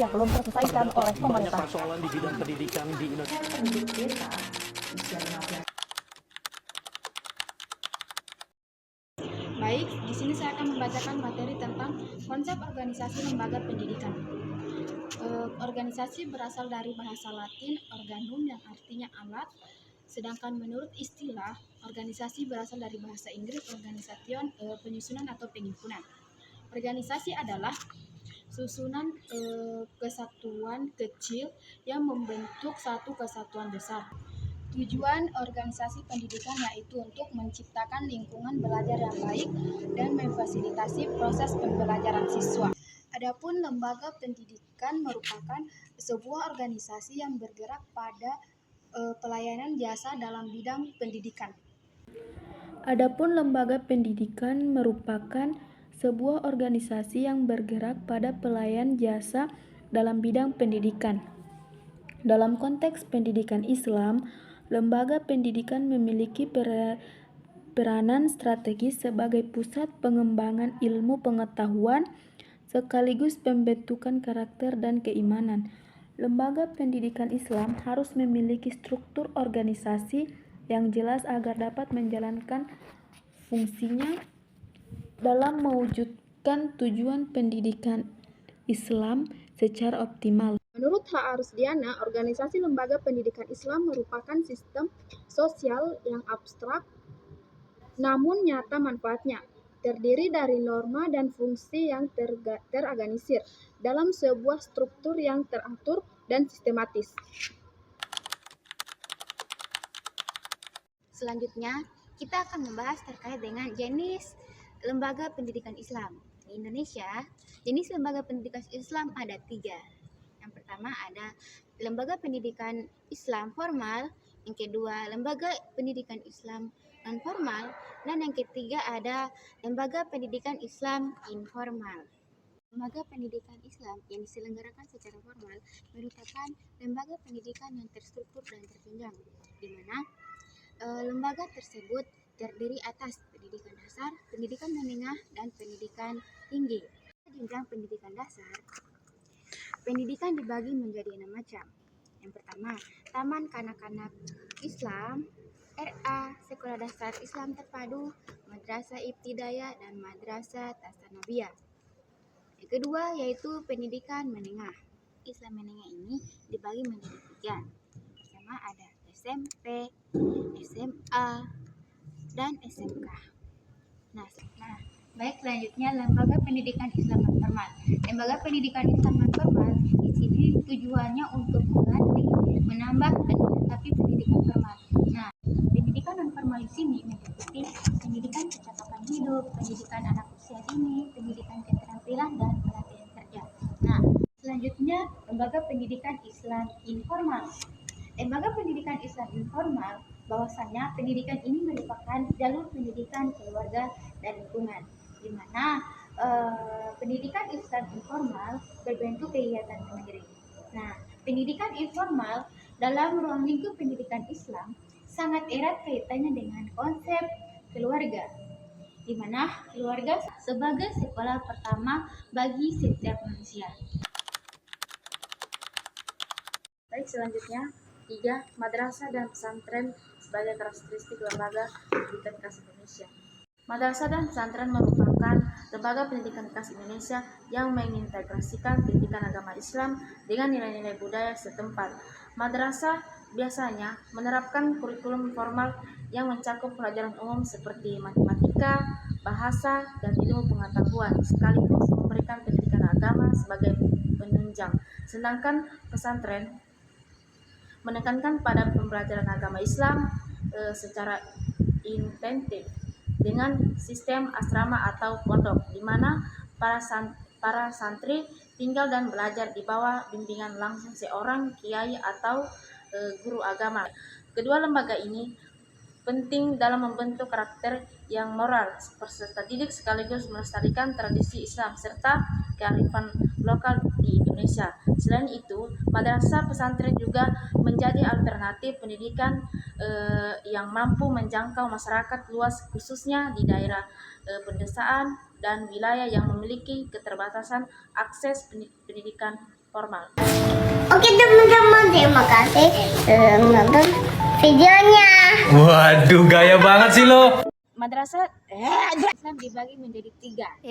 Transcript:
belum terselesaikan oleh Banyak pemerintah. persoalan di bidang pendidikan di Indonesia. Baik, di sini saya akan membacakan materi tentang konsep organisasi lembaga pendidikan. Organisasi berasal dari bahasa Latin organum yang artinya alat, sedangkan menurut istilah organisasi berasal dari bahasa Inggris organisation, penyusunan atau penghimpunan. Organisasi adalah susunan kesatuan kecil yang membentuk satu kesatuan besar. Tujuan organisasi pendidikan yaitu untuk menciptakan lingkungan belajar yang baik dan memfasilitasi proses pembelajaran siswa. Adapun lembaga pendidikan merupakan sebuah organisasi yang bergerak pada pelayanan jasa dalam bidang pendidikan. Adapun lembaga pendidikan merupakan sebuah organisasi yang bergerak pada pelayan jasa dalam bidang pendidikan. Dalam konteks pendidikan Islam, lembaga pendidikan memiliki peranan strategis sebagai pusat pengembangan ilmu pengetahuan sekaligus pembentukan karakter dan keimanan. Lembaga pendidikan Islam harus memiliki struktur organisasi yang jelas agar dapat menjalankan fungsinya dalam mewujudkan tujuan pendidikan Islam secara optimal. Menurut H. Rusdiana, organisasi lembaga pendidikan Islam merupakan sistem sosial yang abstrak namun nyata manfaatnya, terdiri dari norma dan fungsi yang terorganisir dalam sebuah struktur yang teratur dan sistematis. Selanjutnya, kita akan membahas terkait dengan jenis lembaga pendidikan Islam. Di Indonesia, jenis lembaga pendidikan Islam ada 3. Yang pertama ada lembaga pendidikan Islam formal, yang kedua lembaga pendidikan Islam non formal, dan yang ketiga ada lembaga pendidikan Islam informal. Lembaga pendidikan Islam yang diselenggarakan secara formal merupakan lembaga pendidikan yang terstruktur dan terjenjang, di mana lembaga tersebut terdiri atas pendidikan dasar, pendidikan menengah, dan pendidikan tinggi. Jenjang pendidikan dasar, pendidikan dibagi menjadi 6 macam. Yang pertama, Taman Kanak-kanak Islam, RA, Sekolah Dasar Islam Terpadu, Madrasah Ibtidaiyah, dan Madrasah Tasanabiyah. Yang kedua yaitu pendidikan menengah. Islam menengah ini dibagi menjadi 3. Pertama ada SMP, SMA, dan SMK. Nah, baik, selanjutnya lembaga pendidikan Islam non formal. Lembaga pendidikan Islam non formal di sini tujuannya untuk mengganti, menambah, dan melengkapi pendidikan formal. Nah, pendidikan non formal di sini meliputi pendidikan kecakapan hidup, pendidikan anak usia dini, pendidikan keterampilan, dan pelatihan kerja. Nah, selanjutnya lembaga pendidikan Islam informal. Lembaga pendidikan Islam informal, bahwasanya pendidikan ini merupakan jalur pendidikan keluarga dan lingkungan, di mana pendidikan Islam informal berbentuk kegiatan mandiri. Nah, pendidikan informal dalam ruang lingkup pendidikan Islam sangat erat kaitannya dengan konsep keluarga, di mana keluarga sebagai sekolah pertama bagi setiap manusia. Baik, selanjutnya 3. Madrasah dan pesantren sebagai karakteristik lembaga pendidikan khas Indonesia. Madrasah dan pesantren merupakan lembaga pendidikan khas Indonesia yang mengintegrasikan pendidikan agama Islam dengan nilai-nilai budaya setempat. Madrasah biasanya menerapkan kurikulum formal yang mencakup pelajaran umum seperti matematika, bahasa, dan ilmu pengetahuan, sekaligus memberikan pendidikan agama sebagai penunjang. Sedangkan pesantren menekankan pada pembelajaran agama Islam secara intensif dengan sistem asrama atau pondok, di mana para santri tinggal dan belajar di bawah bimbingan langsung seorang kiai atau guru agama. Kedua lembaga ini penting dalam membentuk karakter yang moral peserta didik sekaligus melestarikan tradisi Islam serta kearifan lokal di Indonesia. Selain itu, madrasah pesantren juga menjadi alternatif pendidikan yang mampu menjangkau masyarakat luas khususnya di daerah pedesaan dan wilayah yang memiliki keterbatasan akses pendidikan formal. Oke teman-teman, terima kasih sudah menonton videonya. Waduh, gaya banget sih lo. Madrasah Islam dibagi menjadi 3.